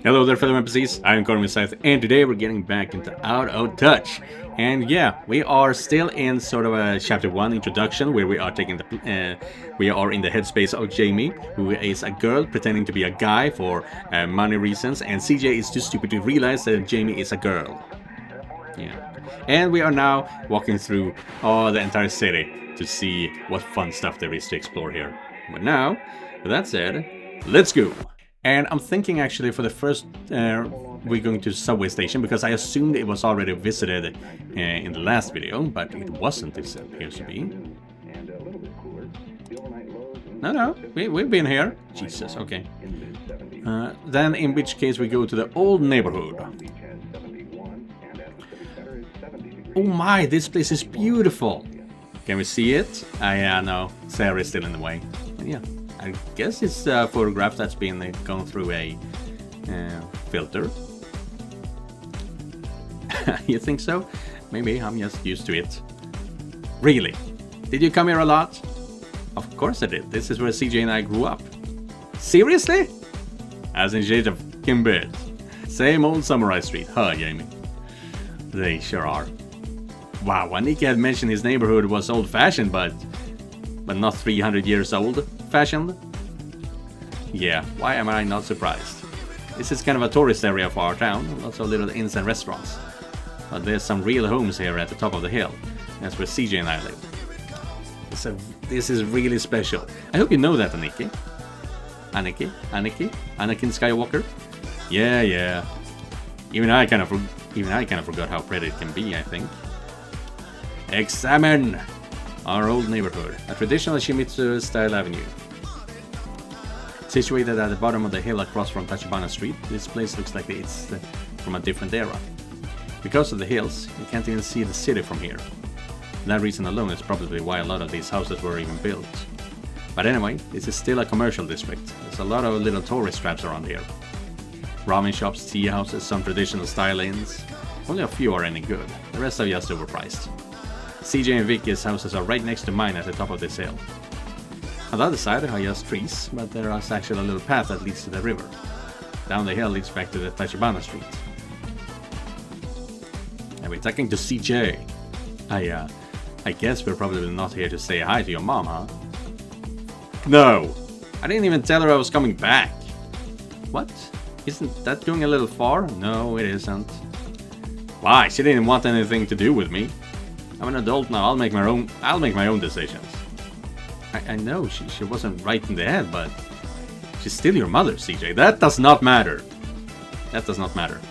Hello there, fellow NPCs. I'm calling Scythe, and today we're getting back into Out of Touch. And yeah, we are still in sort of a chapter 1 introduction where we are taking the we are in the headspace of Jamie, who is a girl pretending to be a guy for money reasons, and CJ is too stupid to realize that Jamie is a girl. Yeah, and we are now walking through the entire city to see what fun stuff there is to explore here. But now, with that said, let's go. And I'm thinking actually for the first, we're going to the subway station because I assumed it was already visited in the last video, but it wasn't, it appears to be. No, we've been here. Jesus, okay. Then in which case we go to the old neighborhood. Oh my, this place is beautiful. Can we see it? Yeah, no, Sarah is still in the way. And yeah. I guess it's a photograph that's been gone through a filter. You think so? Maybe I'm just used to it. Really? Did you come here a lot? Of course I did. This is where CJ and I grew up. Seriously? As in shades of Kimbit. Same old Samurai Street, huh, Jamie? They sure are. Wow, Aniki had mentioned his neighborhood was old-fashioned, but not 300 years old fashioned? Yeah, why am I not surprised? This is kind of a tourist area for our town, lots of little inns and restaurants. But there's some real homes here at the top of the hill. That's where CJ and I live. This is really special. I hope you know that, Aniki. Anakin Skywalker? Yeah. Even I kind of forgot how pretty it can be, I think. Examine our old neighborhood, a traditional Shimizu-style avenue. Situated at the bottom of the hill across from Tachibana Street, this place looks like it's from a different era. Because of the hills, you can't even see the city from here. That reason alone is probably why a lot of these houses were even built. But anyway, this is still a commercial district. There's a lot of little tourist traps around here. Ramen shops, tea houses, some traditional style inns. Only a few are any good, the rest are just overpriced. CJ and Vicky's houses are right next to mine at the top of this hill. On the other side are just trees, but there is actually a little path that leads to the river. Down the hill leads back to the Tachibana Street. And we're talking to CJ. I guess we're probably not here to say hi to your mom, huh? No! I didn't even tell her I was coming back. What? Isn't that going a little far? No, it isn't. Why? She didn't want anything to do with me. I'm an adult now, I'll make my own decisions. I know she wasn't right in the head, but she's still your mother, CJ. That does not matter. That does not matter.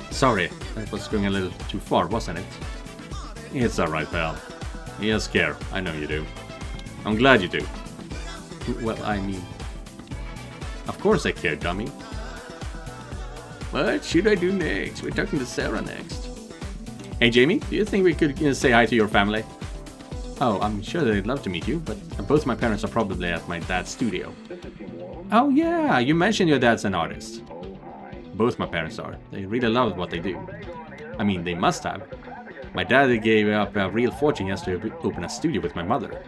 Sorry, that was going a little too far, wasn't it? It's alright, pal. You just care. I know you do. I'm glad you do. Well, I mean... Of course I care, dummy. What should I do next? We're talking to Sarah next. Hey Jamie, do you think we could say hi to your family? Oh, I'm sure they'd love to meet you, but both my parents are probably at my dad's studio. Oh yeah, you mentioned your dad's an artist. Both my parents are. They really love what they do. I mean, they must have. My dad gave up a real fortune just to open a studio with my mother.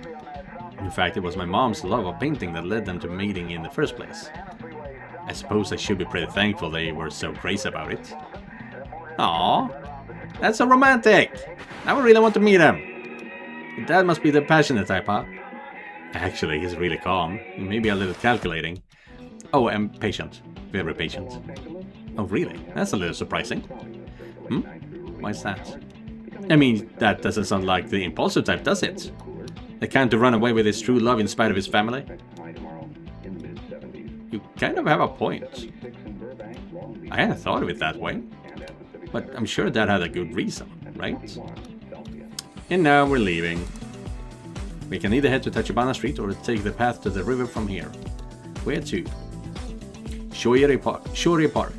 In fact, it was my mom's love of painting that led them to meeting in the first place. I suppose I should be pretty thankful they were so crazy about it. Aww, that's so romantic! Now I really want to meet him! Your dad must be the passionate type, huh? Actually, he's really calm, maybe a little calculating. Oh, and patient. Very patient. Oh really? That's a little surprising. Why's that? I mean, that doesn't sound like the impulsive type, does it? The kind to run away with his true love in spite of his family? You kind of have a point. I hadn't thought of it that way. But I'm sure Dad had a good reason, right? And now we're leaving. We can either head to Tachibana Street or take the path to the river from here. Where to? Shoiri Park.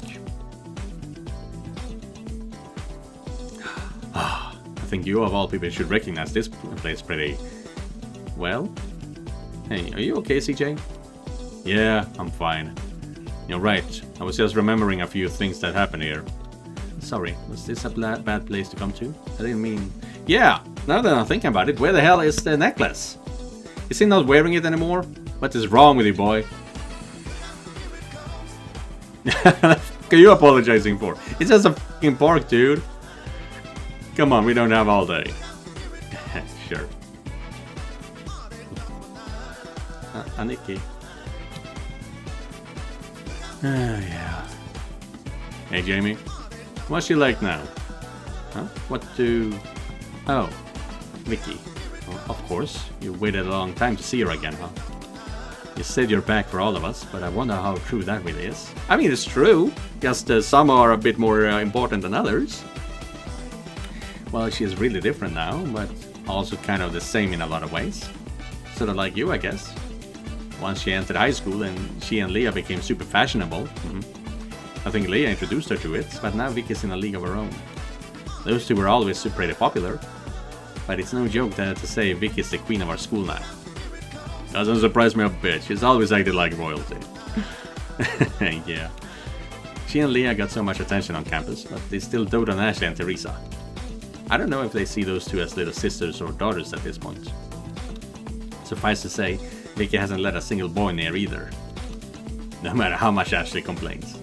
I think you of all people should recognize this place pretty well. Hey, are you okay, CJ? Yeah, I'm fine. You're right, I was just remembering a few things that happened here. Sorry, was this a bad place to come to? I didn't mean... Yeah, now that I'm thinking about it, where the hell is the necklace? Is he not wearing it anymore? What is wrong with you, boy? What are you apologizing for? It's just a fucking park, dude. Come on, we don't have all day. Sure. Aniki. Yeah. Hey, Jamie. What's she like now? Huh? What do... Oh. Vicky. Well, of course. You waited a long time to see her again, huh? You said you're back for all of us, but I wonder how true that really is. I mean, it's true. Just some are a bit more important than others. Well, she's really different now, but also kind of the same in a lot of ways. Sort of like you, I guess. Once she entered high school and she and Leah became super fashionable. I think Leah introduced her to it, but now Vicky's in a league of her own. Those two were always pretty popular. But it's no joke to say Vicky's the queen of our school now. Doesn't surprise me a bit, she's always acted like royalty. Yeah. She and Leah got so much attention on campus, but they still dote on Ashley and Teresa. I don't know if they see those two as little sisters or daughters at this point. Suffice to say, Vicky hasn't let a single boy near either. No matter how much Ashley complains.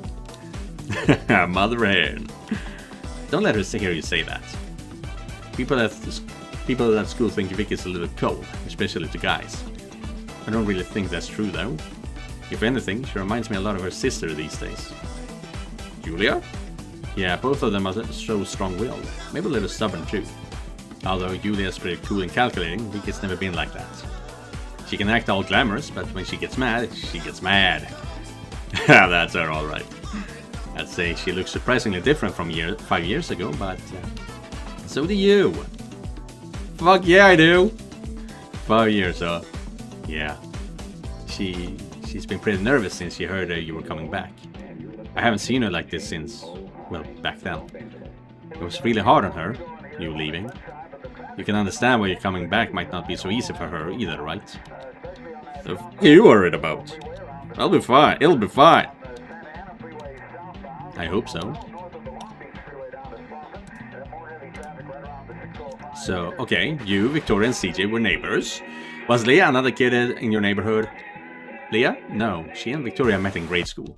Mother hen. Don't let her hear you say that. People at school think Vicky's a little cold, especially to guys. I don't really think that's true though. If anything, she reminds me a lot of her sister these days. Julia? Yeah, both of them are so strong-willed. Maybe a little stubborn too. Although Julia's pretty cool and calculating, Vicky's never been like that. She can act all glamorous, but when she gets mad, she gets mad. That's her alright. I'd say she looks surprisingly different from 5 years ago, but so do you. Fuck yeah, I do. 5 years, huh? Yeah. She's been pretty nervous since she heard you were coming back. I haven't seen her like this since, well, back then. It was really hard on her, you leaving. You can understand why you coming back might not be so easy for her either, right? So, what are you worried about? I'll be fine. It'll be fine. I hope so. So, okay, you, Victoria, and CJ were neighbors. Was Leah another kid in your neighborhood? Leah? No, she and Victoria met in grade school.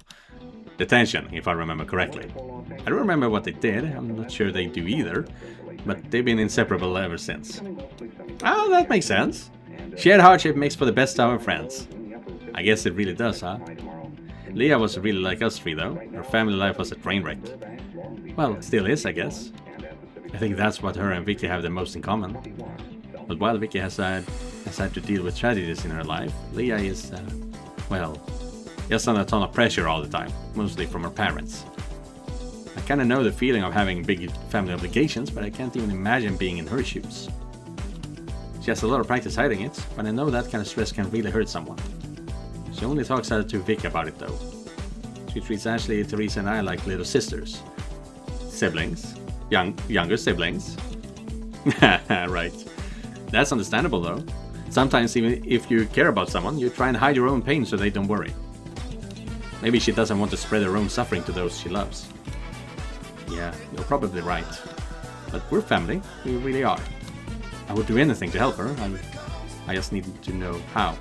Detention, if I remember correctly. I don't remember what they did, I'm not sure they do either, but they've been inseparable ever since. Oh, that makes sense. Shared hardship makes for the best of our friends. I guess it really does, huh? Leah was really like us three, though. Her family life was a train wreck. Well, it still is, I guess. I think that's what her and Vicky have the most in common. But while Vicky has had to deal with tragedies in her life, Leah is, well, just under a ton of pressure all the time, mostly from her parents. I kinda know the feeling of having big family obligations, but I can't even imagine being in her shoes. She has a lot of practice hiding it, but I know that kind of stress can really hurt someone. She only talks to Vicky about it though. She treats Ashley, Teresa and I like little sisters. Siblings. Younger siblings. Right. That's understandable though. Sometimes even if you care about someone, you try and hide your own pain so they don't worry. Maybe she doesn't want to spread her own suffering to those she loves. Yeah, you're probably right. But we're family, we really are. I would do anything to help her, I just need to know how.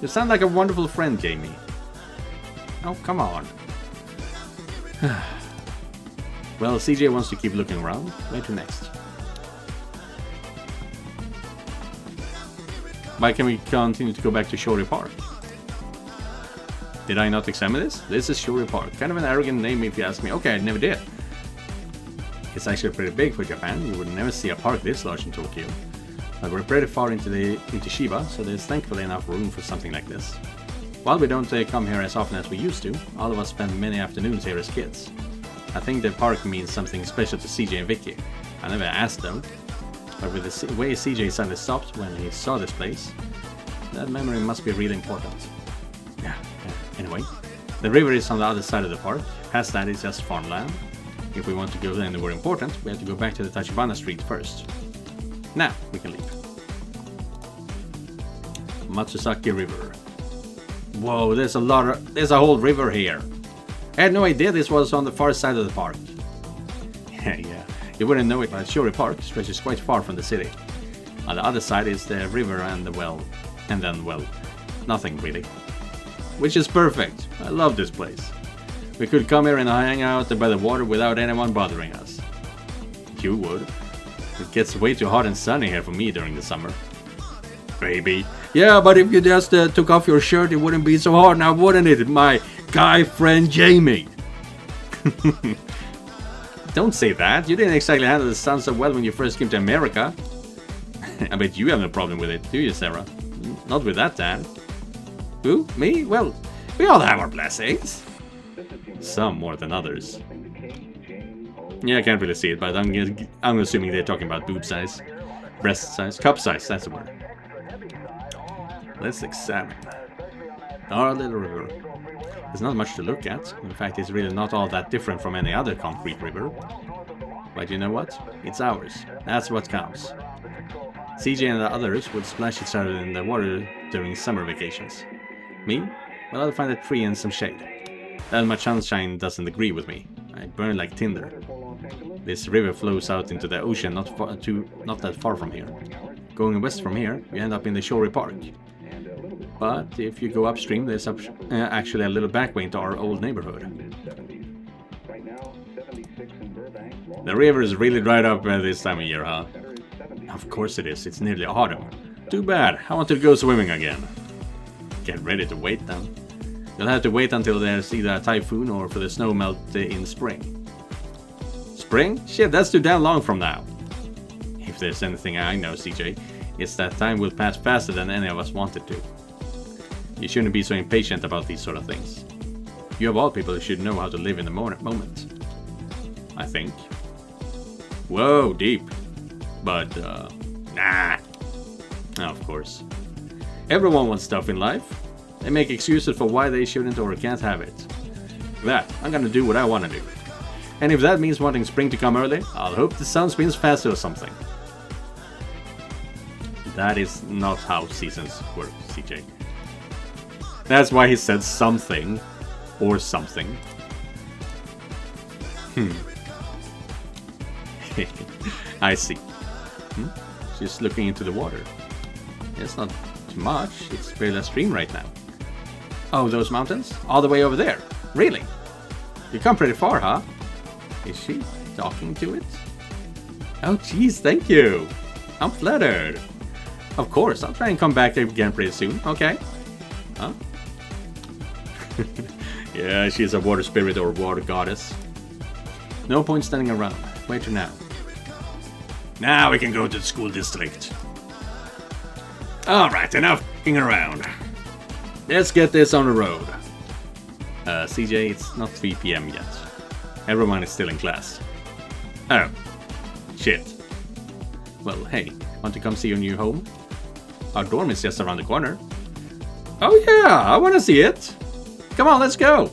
You sound like a wonderful friend, Jamie. Oh, come on. Well, CJ wants to keep looking around. Where to next? Why can we continue to go back to Shorey Park? Did I not examine this? This is Shorey Park. Kind of an arrogant name if you ask me. Okay, I never did. It's actually pretty big for Japan. You would never see a park this large in Tokyo. But we're pretty far into Shiba, so there's thankfully enough room for something like this. While we don't come here as often as we used to, all of us spend many afternoons here as kids. I think the park means something special to CJ and Vicky. I never asked though. But with the way CJ suddenly stopped when he saw this place, that memory must be really important. Yeah. Anyway, the river is on the other side of the park. Past that is just farmland. If we want to go anywhere important, we have to go back to the Tachibana Street first. Now we can leave. Matsusaki River. Whoa, there's a whole river here. I had no idea this was on the far side of the park. Yeah, you wouldn't know it, but Shorey Park stretches quite far from the city. On the other side is the river and the well, and then, well, nothing really. Which is perfect. I love this place. We could come here and hang out by the water without anyone bothering us. You would. It gets way too hot and sunny here for me during the summer. Baby. Yeah, but if you just took off your shirt, it wouldn't be so hot now, wouldn't it, my guy friend Jamie? Don't say that. You didn't exactly handle the sun so well when you first came to America. I bet you have no problem with it, do you, Sarah? Not with that, Dan. Who? Me? Well, we all have our blessings. Some more than others. Yeah, I can't really see it, but I'm assuming they're talking about boob size, breast size, cup size, that's the word. Let's examine our little river. There's not much to look at. In fact, it's really not all that different from any other concrete river. But you know what? It's ours. That's what counts. CJ and the others would splash each other in the water during summer vacations. Me? Well, I'll find a tree and some shade. That much sunshine doesn't agree with me. I burn like tinder. This river flows out into the ocean not that far from here. Going west from here, you end up in the Shorey Park. But if you go upstream, there's actually a little back way into our old neighborhood. The river is really dried up this time of year, huh? Of course it is. It's nearly autumn. Too bad. I want to go swimming again. Get ready to wait then. You'll have to wait until there's either a typhoon or for the snow melt in spring. Spring? Shit, that's too damn long from now. If there's anything I know, CJ, it's that time will pass faster than any of us wanted to. You shouldn't be so impatient about these sort of things. You of all people should know how to live in the moment. I think. Whoa, deep. But, nah. Of course. Everyone wants stuff in life. They make excuses for why they shouldn't or can't have it. That, I'm gonna do what I wanna do. And if that means wanting spring to come early, I'll hope the sun spins faster or something. That is not how seasons work, CJ. That's why he said something. Or something. I see. She's looking into the water. It's not too much. It's barely a stream right now. Oh, those mountains? All the way over there? Really? You come pretty far, huh? Is she talking to it? Oh, geez, thank you. I'm flattered. Of course, I'll try and come back there again pretty soon, okay? Huh? Yeah, she's a water spirit or water goddess. No point standing around. Wait till now. Now we can go to the school district. Alright, enough f***ing around. Let's get this on the road. CJ, it's not 3 PM yet. Everyone is still in class. Oh. Shit. Well, hey, want to come see your new home? Our dorm is just around the corner. Oh yeah, I want to see it. Come on, let's go.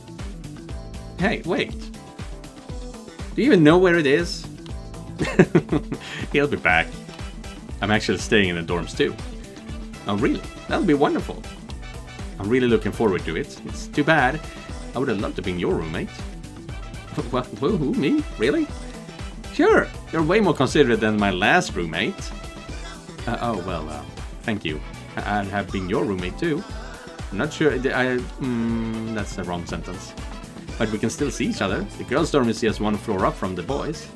Hey, wait. Do you even know where it is? He'll be back. I'm actually staying in the dorms too. Oh really? That'll be wonderful. I'm really looking forward to it. It's too bad. I would have loved to be your roommate. Well, who, me? Really? Sure, you're way more considerate than my last roommate. Thank you. I'd have been your roommate too. I'm not sure, that's the wrong sentence. But we can still see each other. The girls' dorm is just one floor up from the boys.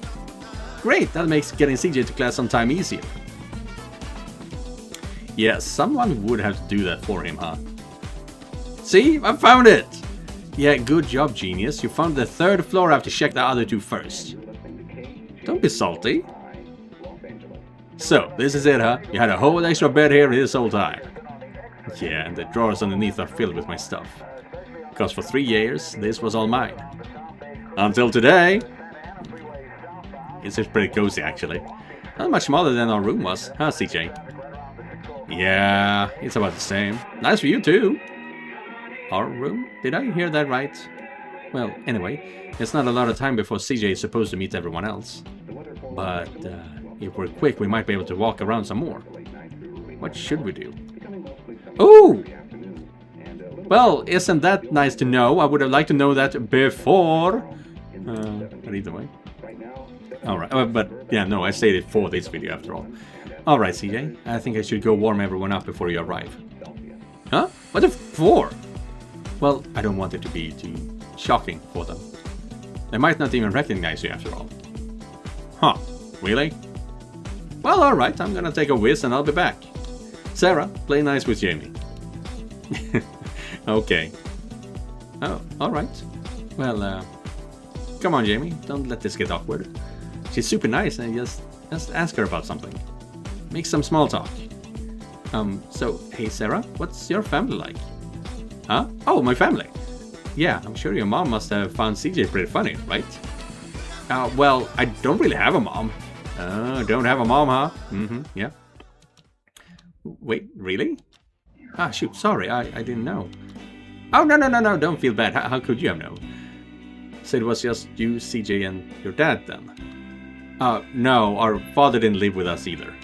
Great, that makes getting CJ to class on time easier. Yeah, someone would have to do that for him, huh? See, I found it! Yeah, good job, genius. You found the 3rd floor. I have to check the other 2 first. Don't be salty. So, this is it, huh? You had a whole extra bed here this whole time. Yeah, and the drawers underneath are filled with my stuff. Because for 3 years, this was all mine. Until today. It's just pretty cozy, actually. Not much smaller than our room was, huh, CJ? Yeah, it's about the same. Nice for you, too. Our room? Did I hear that right? Well, anyway, it's not a lot of time before CJ is supposed to meet everyone else. But if we're quick, we might be able to walk around some more. What should we do? Oh! Well, isn't that nice to know? I would have liked to know that before. But either way. Alright, but yeah, no, I saved it for this video after all. Alright, CJ, I think I should go warm everyone up before you arrive. Huh? What for? Well, I don't want it to be too shocking for them. They might not even recognize you after all. Huh, really? Well, alright, I'm gonna take a whiz and I'll be back. Sarah, play nice with Jamie. Okay. Oh, alright. Well, come on, Jamie, don't let this get awkward. She's super nice and just ask her about something. Make some small talk. So, hey Sarah, what's your family like? Huh? Oh, my family. Yeah, I'm sure your mom must have found CJ pretty funny, right? Well, I don't really have a mom. Don't have a mom, huh? Mm-hmm, yeah. Wait, really? Ah, shoot, sorry, I didn't know. Oh, no, don't feel bad. How could you have known? So it was just you, CJ, and your dad, then? No, our father didn't live with us either.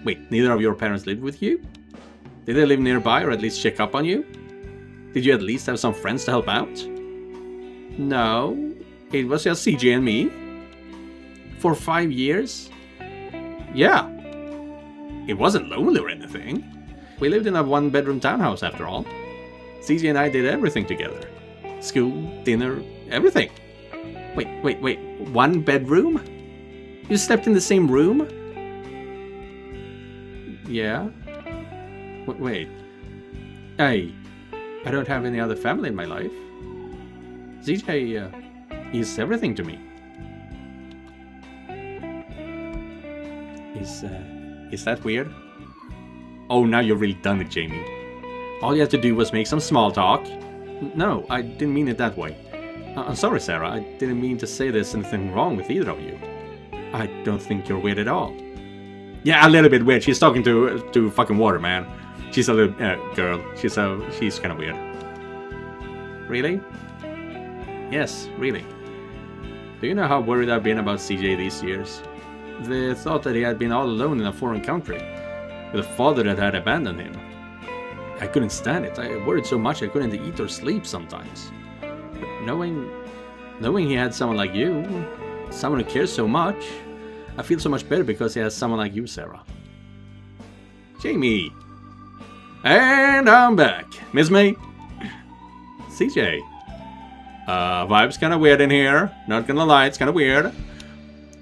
Wait, neither of your parents lived with you? Did they live nearby, or at least check up on you? Did you at least have some friends to help out? No, it was just CJ and me. For 5 years? Yeah. It wasn't lonely or anything. We lived in a one-bedroom townhouse after all. CJ and I did everything together. School, dinner, everything. Wait. 1 bedroom? You slept in the same room? Yeah. Wait. Hey, I don't have any other family in my life. CJ is everything to me. Is that weird? Oh, now you've really done it, Jamie. All you had to do was make some small talk. No, I didn't mean it that way. I'm sorry, Sarah. I didn't mean to say there's anything wrong with either of you. I don't think you're weird at all. Yeah, a little bit weird. She's talking to fucking water, man. She's a little girl. She's kind of weird. Really? Yes, really. Do you know how worried I've been about CJ these years? The thought that he had been all alone in a foreign country, with a father that had abandoned him. I couldn't stand it. I worried so much I couldn't eat or sleep sometimes. But knowing he had someone like you, someone who cares so much, I feel so much better because he has someone like you, Sarah. Jamie! And I'm back. Miss me? CJ. Vibe's kinda weird in here. Not gonna lie, it's kinda weird.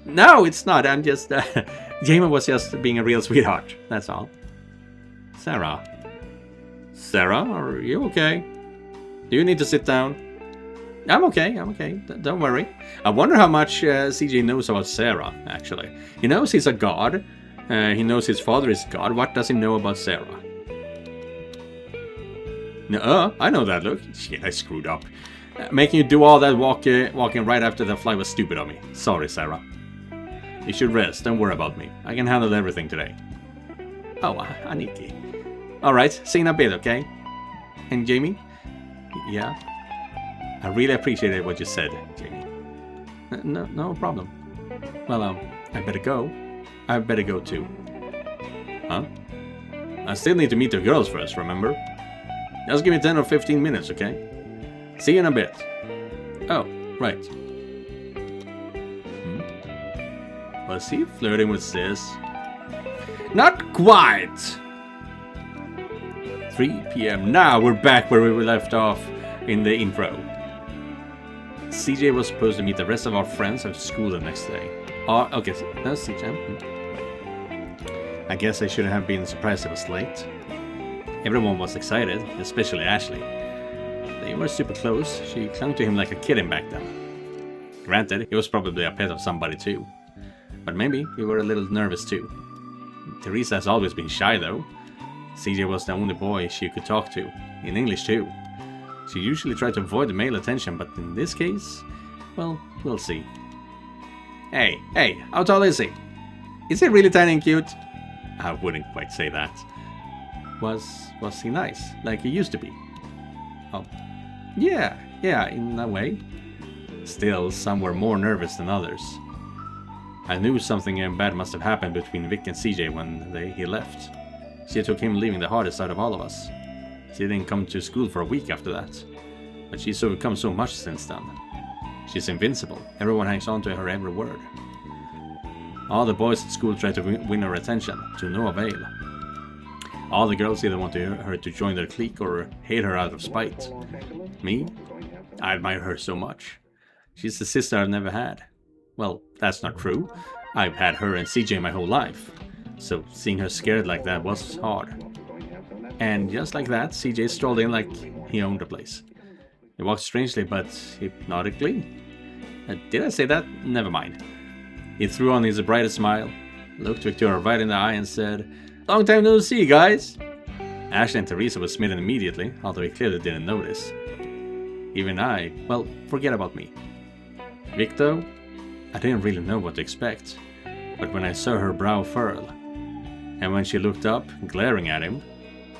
No, it's not. I'm just... Jamie was just being a real sweetheart. That's all. Sarah. Sarah, are you okay? Do you need to sit down? I'm okay. Don't worry. I wonder how much CJ knows about Sarah, actually. He knows he's a god. He knows his father is god. What does he know about Sarah? I know that look. Shit, I screwed up. Making you do all that walking right after the flight was stupid of me. Sorry, Sarah. You should rest. Don't worry about me. I can handle everything today. Oh, Aniki. Alright, see you in a bit, okay? And Jamie? Yeah? I really appreciated what you said, Jamie. No problem. Well, I better go. I better go too. Huh? I still need to meet the girls first, remember? Just give me 10 or 15 minutes, okay? See you in a bit. Oh, right. Was he flirting with Sis? Not quite! 3 PM. Now we're back where we were left off in the intro. CJ was supposed to meet the rest of our friends after school the next day. Okay, no, CJ. I guess I shouldn't have been surprised it was late. Everyone was excited, especially Ashley. They were super close. She clung to him like a kitten back then. Granted, he was probably a pet of somebody too. But maybe we were a little nervous too. Teresa has always been shy though. CJ was the only boy she could talk to, in English too. She usually tried to avoid the male attention, but in this case, well, we'll see. Hey, how tall is he? Is he really tiny and cute? I wouldn't quite say that. Was he nice, like he used to be? Oh, yeah, in a way. Still, some were more nervous than others. I knew something bad must have happened between Vic and CJ when he left. She took him leaving the hardest out of all of us. She didn't come to school for a week after that. But she's overcome so much since then. She's invincible. Everyone hangs on to her every word. All the boys at school try to win her attention, to no avail. All the girls either want her to join their clique or hate her out of spite. Me? I admire her so much. She's the sister I've never had. Well, that's not true. I've had her and CJ my whole life. So seeing her scared like that was hard. And just like that, CJ strolled in like he owned the place. He walked strangely but hypnotically. Did I say that? Never mind. He threw on his brightest smile, looked Victoria right in the eye and said, "Long time no see, guys." Ashley and Teresa were smitten immediately, although he clearly didn't notice. Even I, well, forget about me. Vic though, I didn't really know what to expect. But when I saw her brow furl, and when she looked up, glaring at him,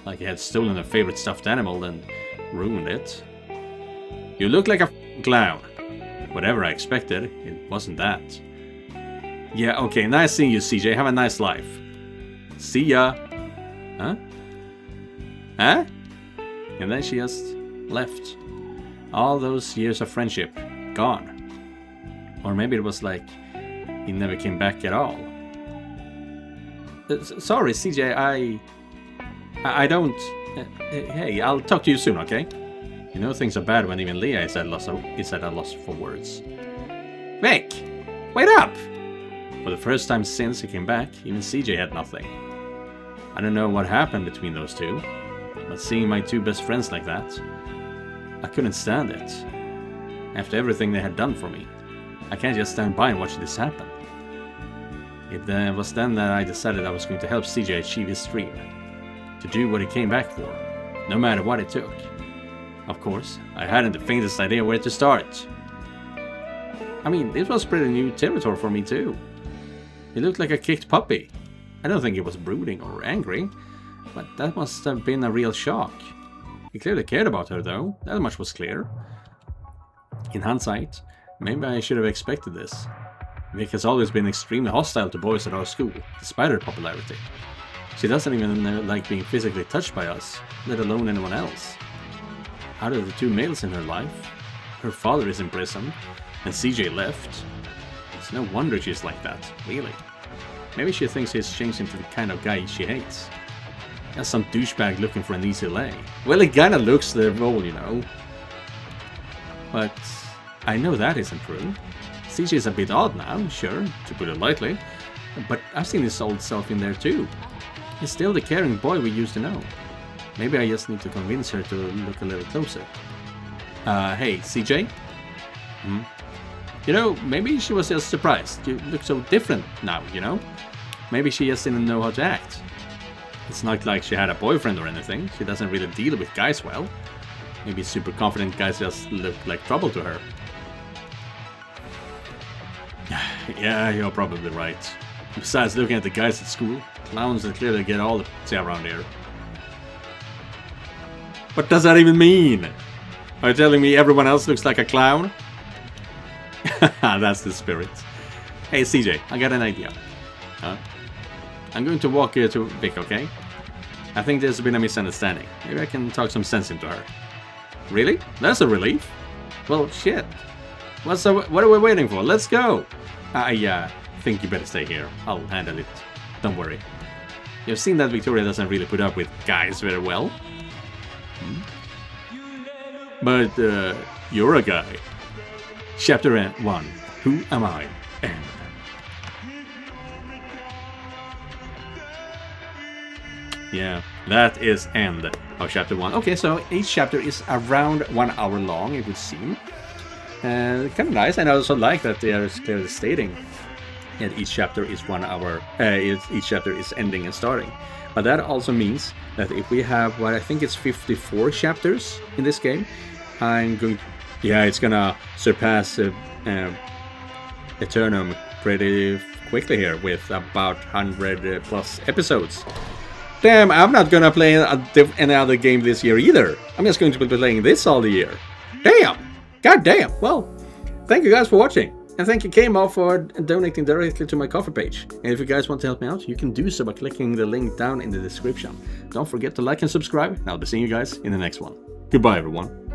like he had stolen a favorite stuffed animal and ruined it. "You look like a clown." Whatever I expected, it wasn't that. "Yeah, okay, nice seeing you, CJ. Have a nice life." "See ya." Huh? Huh? And then she just left. All those years of friendship, gone. Or maybe it was like he never came back at all. Sorry, CJ, I don't... hey, I'll talk to you soon, okay? You know things are bad when even Leah is at a loss for words. Vic! Wait up! For the first time since he came back, even CJ had nothing. I don't know what happened between those two, but seeing my two best friends like that, I couldn't stand it. After everything they had done for me, I can't just stand by and watch this happen. It was then that I decided I was going to help CJ achieve his dream. To do what he came back for, no matter what it took. Of course, I hadn't the faintest idea where to start. I mean, this was pretty new territory for me too. He looked like a kicked puppy. I don't think he was brooding or angry, but that must have been a real shock. He clearly cared about her though, that much was clear. In hindsight, maybe I should have expected this. Vic has always been extremely hostile to boys at our school, despite her popularity. She doesn't even like being physically touched by us, let alone anyone else. Out of the two males in her life, her father is in prison, and CJ left. It's no wonder she's like that, really. Maybe she thinks he's changed into the kind of guy she hates. As some douchebag looking for an easy lay. Well, he kinda looks the role, you know. But I know that isn't true. CJ is a bit odd now, sure, to put it lightly. But I've seen his old self in there too. He's still the caring boy we used to know. Maybe I just need to convince her to look a little closer. Hey, CJ? You know, maybe she was just surprised. You look so different now, you know? Maybe she just didn't know how to act. It's not like she had a boyfriend or anything. She doesn't really deal with guys well. Maybe super confident guys just look like trouble to her. Yeah, you're probably right. Besides, looking at the guys at school, clowns that clearly get all the say around here. What does that even mean? Are you telling me everyone else looks like a clown? That's the spirit. Hey CJ, I got an idea. I'm going to walk here to Vic, okay? I think there's been a misunderstanding. Maybe I can talk some sense into her. Really? That's a relief? Well, shit. What are we waiting for? Let's go! I think you better stay here. I'll handle it. Don't worry. You've seen that Victoria doesn't really put up with guys very well. But, you're a guy. Chapter 1. Who am I? End. Yeah, that is end of chapter 1. Okay, so each chapter is around 1 hour long, it would seem. And kind of nice, and I also like that they are clearly stating that each chapter is 1 hour, each chapter is ending and starting. But that also means that if we have what I think it's 54 chapters in this game, I'm going to, yeah, it's gonna surpass Eternum pretty quickly here with about 100 plus episodes. Damn, I'm not gonna play any other game this year either. I'm just going to be playing this all the year. Damn! God damn! Well, thank you guys for watching. And thank you K-Mob for donating directly to my Ko-fi page. And if you guys want to help me out, you can do so by clicking the link down in the description. Don't forget to like and subscribe, and I'll be seeing you guys in the next one. Goodbye everyone.